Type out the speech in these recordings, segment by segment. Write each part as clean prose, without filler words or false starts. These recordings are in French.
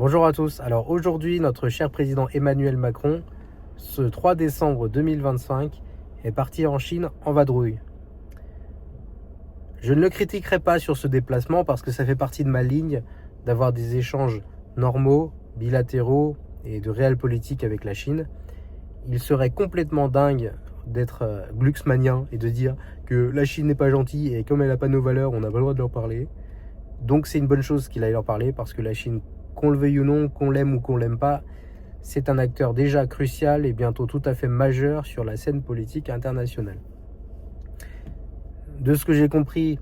Bonjour à tous. Alors aujourd'hui, notre cher président Emmanuel Macron, ce 3 décembre 2025, est parti en Chine en vadrouille. Je ne le critiquerai pas sur ce déplacement parce que ça fait partie de ma ligne d'avoir des échanges normaux, bilatéraux et de réelle politique avec la Chine. Il serait complètement dingue d'être glucksmanien et de dire que la Chine n'est pas gentille et comme elle n'a pas nos valeurs, on n'a pas le droit de leur parler. Donc c'est une bonne chose qu'il aille leur parler parce que la Chine, qu'on le veuille ou non, qu'on l'aime ou qu'on l'aime pas, c'est un acteur déjà crucial et bientôt tout à fait majeur sur la scène politique internationale. De ce que j'ai compris,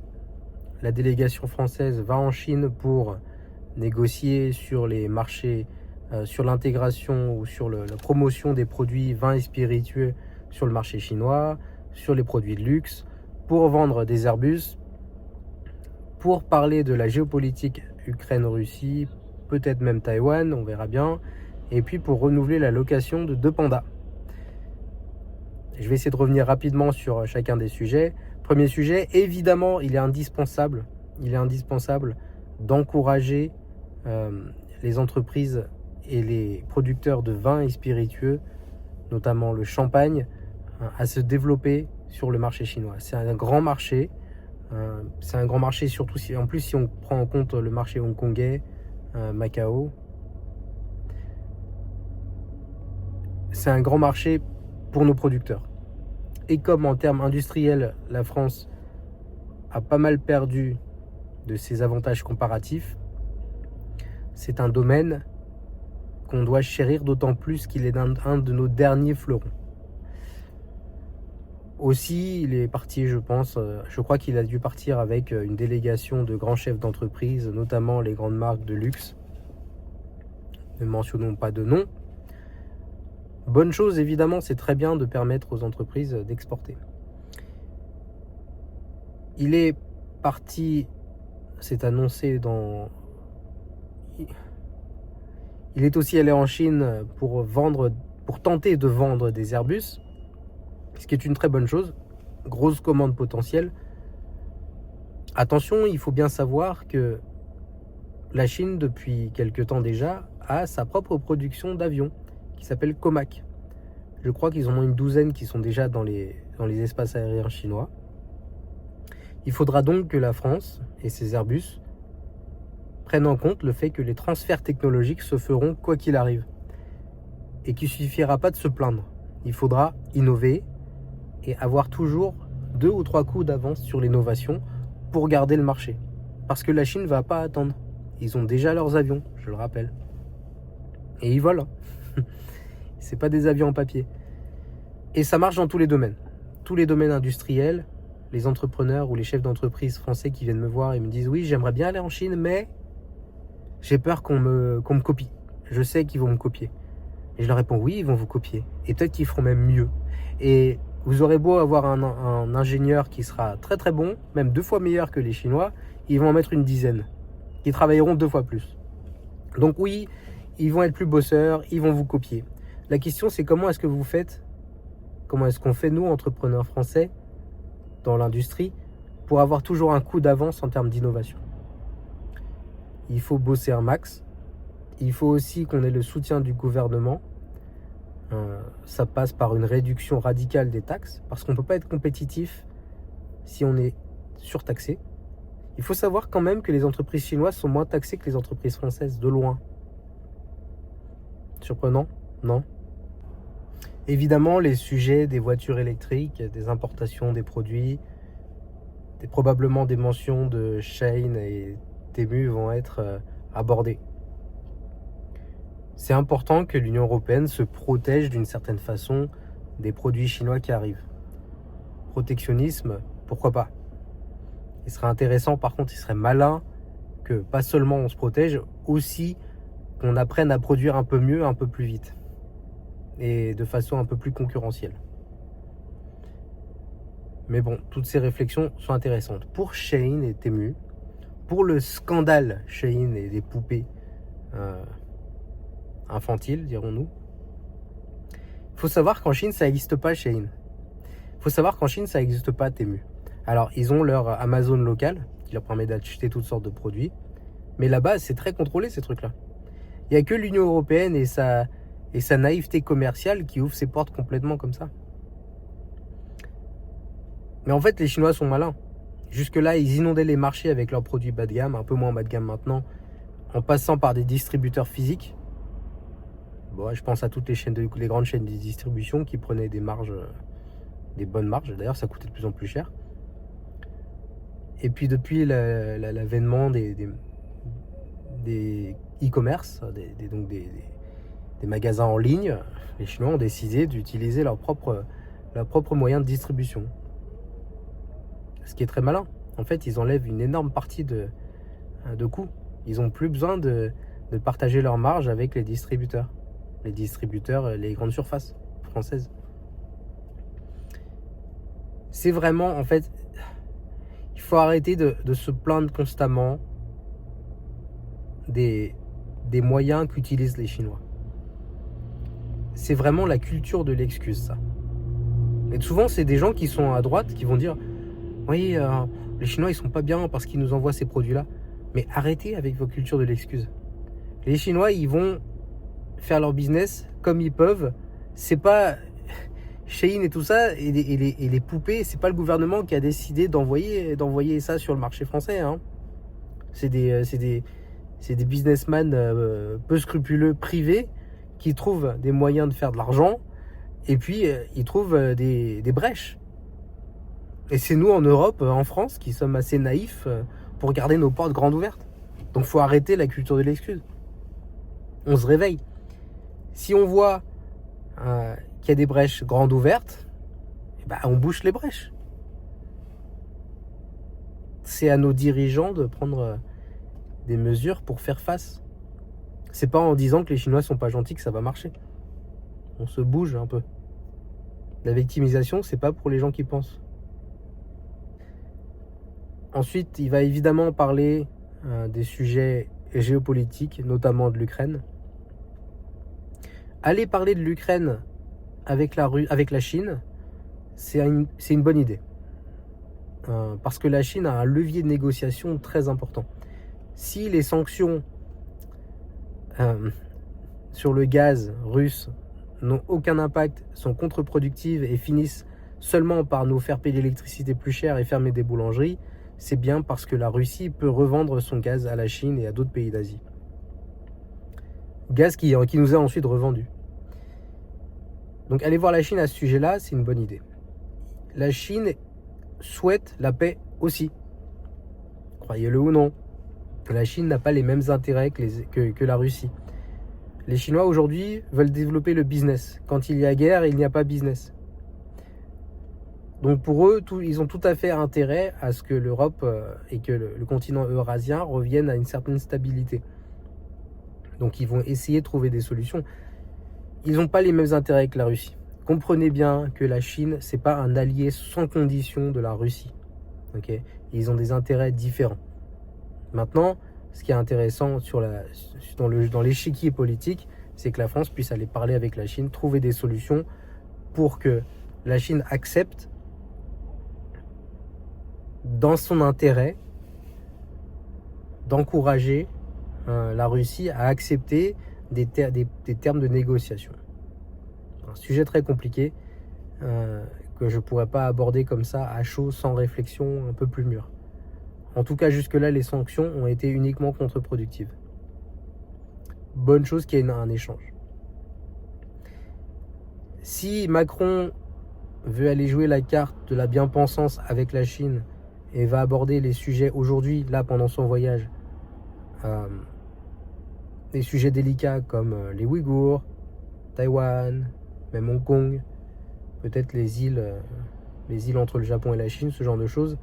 la délégation française va en Chine pour négocier sur les marchés, sur l'intégration ou sur la promotion des produits vins et spiritueux sur le marché chinois, sur les produits de luxe, pour vendre des Airbus, pour parler de la géopolitique Ukraine-Russie, peut-être même Taïwan, on verra bien, et puis pour renouveler la location de 2 pandas. Je vais essayer de revenir rapidement sur chacun des sujets. Premier sujet, évidemment, il est indispensable d'encourager les entreprises et les producteurs de vins et spiritueux, notamment le champagne, à se développer sur le marché chinois. C'est un grand marché. Surtout si on prend en compte le marché hongkongais, Macao. C'est un grand marché pour nos producteurs. Et comme en termes industriels, la France a pas mal perdu de ses avantages comparatifs, c'est un domaine qu'on doit chérir d'autant plus qu'il est un de nos derniers fleurons. Aussi, il est parti, je crois qu'il a dû partir avec une délégation de grands chefs d'entreprise, notamment les grandes marques de luxe. Ne mentionnons pas de nom. Bonne chose, évidemment, c'est très bien de permettre aux entreprises d'exporter. Il est parti, c'est annoncé Il est aussi allé en Chine pour tenter de vendre des Airbus, ce qui est une très bonne chose. Grosse commande potentielle. Attention, il faut bien savoir que la Chine, depuis quelque temps déjà, a sa propre production d'avions, qui s'appelle Comac. Je crois qu'ils en ont une douzaine qui sont déjà dans les espaces aériens chinois. Il faudra donc que la France et ses Airbus prennent en compte le fait que les transferts technologiques se feront quoi qu'il arrive. Et qu'il ne suffira pas de se plaindre. Il faudra innover et avoir toujours 2 ou 3 coups d'avance sur l'innovation pour garder le marché. Parce que la Chine ne va pas attendre. Ils ont déjà leurs avions, je le rappelle. Et ils volent. C'est pas des avions en papier. Et ça marche dans tous les domaines. Tous les domaines industriels, les entrepreneurs ou les chefs d'entreprise français qui viennent me voir et me disent « Oui, j'aimerais bien aller en Chine, mais j'ai peur qu'on me copie. Je sais qu'ils vont me copier. » Et je leur réponds « Oui, ils vont vous copier. Et peut-être qu'ils feront même mieux. Et vous aurez beau avoir un ingénieur qui sera très très bon, même 2 fois meilleur que les Chinois, ils vont en mettre une dizaine. Qui travailleront 2 fois plus. Donc oui, ils vont être plus bosseurs, ils vont vous copier. La question, c'est comment est-ce que vous faites, comment est-ce qu'on fait, nous, entrepreneurs français, dans l'industrie, pour avoir toujours un coup d'avance en termes d'innovation. Il faut bosser un max. Il faut aussi qu'on ait le soutien du gouvernement. Ça passe par une réduction radicale des taxes, parce qu'on ne peut pas être compétitif si on est surtaxé. Il faut savoir quand même que les entreprises chinoises sont moins taxées que les entreprises françaises, de loin. Surprenant, non ? Évidemment, les sujets des voitures électriques, des importations des produits, probablement des mentions de Shein et Temu vont être abordés. C'est important que l'Union européenne se protège d'une certaine façon des produits chinois qui arrivent. Protectionnisme, pourquoi pas ? Il serait intéressant, par contre, il serait malin que pas seulement on se protège, aussi qu'on apprenne à produire un peu mieux, un peu plus vite. Et de façon un peu plus concurrentielle. Mais bon, toutes ces réflexions sont intéressantes. Pour Shein et Temu, pour le scandale Shein et des poupées infantiles, dirons-nous, il faut savoir qu'en Chine, ça n'existe pas Shein. Il faut savoir qu'en Chine, ça n'existe pas Temu. Alors, ils ont leur Amazon local, qui leur permet d'acheter toutes sortes de produits. Mais là-bas, c'est très contrôlé, ces trucs-là. Il n'y a que l'Union européenne et sa naïveté commerciale qui ouvre ses portes complètement comme ça. Mais en fait, les Chinois sont malins. Jusque-là, ils inondaient les marchés avec leurs produits bas de gamme, un peu moins bas de gamme maintenant, en passant par des distributeurs physiques. Bon, je pense à toutes les grandes chaînes de distribution qui prenaient des marges, des bonnes marges. D'ailleurs, ça coûtait de plus en plus cher. Et puis depuis l'avènement des e-commerce, donc des magasins en ligne, les Chinois ont décidé d'utiliser leurs propres moyens de distribution. Ce qui est très malin. En fait, ils enlèvent une énorme partie de coûts. Ils n'ont plus besoin de partager leur marge avec les distributeurs, les grandes surfaces françaises. C'est vraiment, en fait, il faut arrêter de se plaindre constamment des moyens qu'utilisent les Chinois. C'est vraiment la culture de l'excuse, ça. Et souvent, c'est des gens qui sont à droite qui vont dire « Oui, les Chinois, ils sont pas bien parce qu'ils nous envoient ces produits-là. » Mais arrêtez avec vos cultures de l'excuse. Les Chinois, ils vont faire leur business comme ils peuvent. C'est pas Shein et tout ça, et les poupées, c'est pas le gouvernement qui a décidé d'envoyer ça sur le marché français. Hein. C'est des businessmen peu scrupuleux privés qui trouvent des moyens de faire de l'argent et puis ils trouvent des brèches. Et c'est nous en Europe, en France, qui sommes assez naïfs pour garder nos portes grandes ouvertes. Donc faut arrêter la culture de l'excuse. On se réveille. Si on voit qu'il y a des brèches grandes ouvertes, on bouche les brèches. C'est à nos dirigeants de prendre des mesures pour faire face. C'est pas en disant que les Chinois sont pas gentils que ça va marcher. On se bouge un peu. La victimisation, c'est pas pour les gens qui pensent. Ensuite, il va évidemment parler des sujets géopolitiques, notamment de l'Ukraine. Aller parler de l'Ukraine avec la Chine, c'est une bonne idée. Parce que la Chine a un levier de négociation très important. Si les sanctions sur le gaz russe n'ont aucun impact, sont contre-productives et finissent seulement par nous faire payer l'électricité plus cher et fermer des boulangeries, c'est bien parce que la Russie peut revendre son gaz à la Chine et à d'autres pays d'Asie. Gaz qui nous est ensuite revendu. Donc aller voir la Chine à ce sujet-là, c'est une bonne idée. La Chine souhaite la paix aussi. Croyez-le ou non. La Chine n'a pas les mêmes intérêts que la Russie. Les Chinois aujourd'hui veulent développer le business. Quand il y a guerre, il n'y a pas business. Donc pour eux, ils ont tout à fait intérêt à ce que l'Europe et que le continent eurasien reviennent à une certaine stabilité. Donc ils vont essayer de trouver des solutions. Ils n'ont pas les mêmes intérêts que la Russie. Comprenez bien que la Chine, c'est pas un allié sans condition de la Russie. Okay ? Ils ont des intérêts différents. Maintenant, ce qui est intéressant dans l'échiquier politique, c'est que la France puisse aller parler avec la Chine, trouver des solutions pour que la Chine accepte dans son intérêt d'encourager la Russie à accepter des termes de négociation. Un sujet très compliqué que je ne pourrais pas aborder comme ça à chaud, sans réflexion un peu plus mûre. En tout cas, jusque-là, les sanctions ont été uniquement contre-productives. Bonne chose qu'il y ait un échange. Si Macron veut aller jouer la carte de la bien-pensance avec la Chine et va aborder les sujets aujourd'hui, là, pendant son voyage, des sujets délicats comme les Ouïghours, Taïwan, même Hong Kong, peut-être les îles entre le Japon et la Chine, ce genre de choses.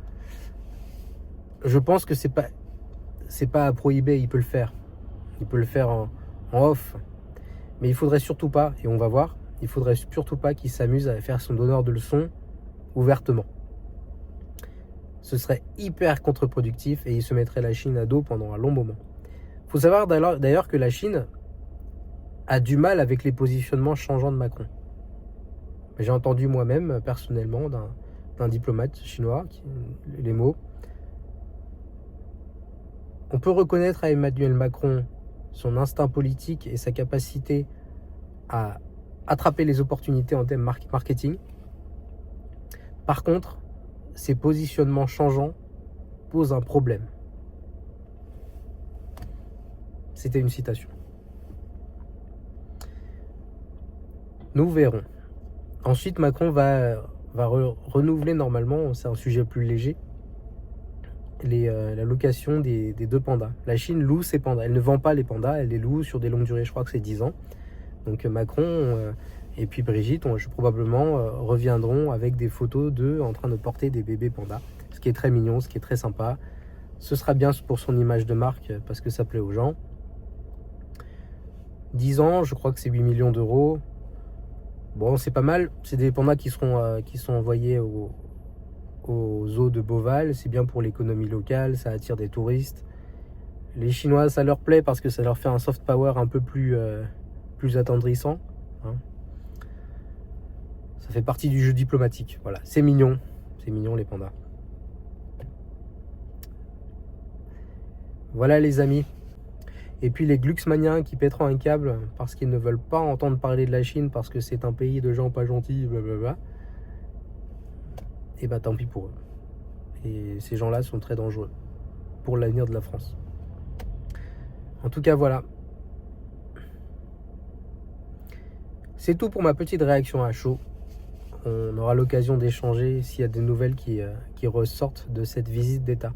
Je pense que c'est pas à prohiber, il peut le faire. Il peut le faire en off. Mais il faudrait surtout pas, et on va voir, il faudrait surtout pas qu'il s'amuse à faire son donneur de leçons ouvertement. Ce serait hyper contre-productif et il se mettrait la Chine à dos pendant un long moment. Il faut savoir d'ailleurs que la Chine a du mal avec les positionnements changeants de Macron. J'ai entendu moi-même, personnellement, d'un diplomate chinois, les mots. On peut reconnaître à Emmanuel Macron son instinct politique et sa capacité à attraper les opportunités en termes marketing. Par contre, ses positionnements changeants posent un problème. C'était une citation. Nous verrons. Ensuite, Macron va renouveler normalement, c'est un sujet plus léger, la location des 2 pandas. La Chine loue ses pandas. Elle ne vend pas les pandas, elle les loue sur des longues durées. Je crois que c'est 10 ans. Donc Macron et puis Brigitte probablement reviendront avec des photos d'eux en train de porter des bébés pandas. Ce qui est très mignon, ce qui est très sympa. Ce sera bien pour son image de marque parce que ça plaît aux gens. 10 ans, je crois que c'est 8 millions d'euros. Bon, c'est pas mal. C'est des pandas qui sont envoyés aux zoos de Beauval. C'est bien pour l'économie locale, ça attire des touristes. Les Chinois, ça leur plaît parce que ça leur fait un soft power un peu plus attendrissant. Hein. Ça fait partie du jeu diplomatique. Voilà, c'est mignon les pandas. Voilà les amis. Et puis les glucksmaniens qui pèteront un câble parce qu'ils ne veulent pas entendre parler de la Chine parce que c'est un pays de gens pas gentils, blablabla. Et bah tant pis pour eux. Et ces gens-là sont très dangereux pour l'avenir de la France. En tout cas, voilà. C'est tout pour ma petite réaction à chaud. On aura l'occasion d'échanger s'il y a des nouvelles qui ressortent de cette visite d'État.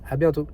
À bientôt.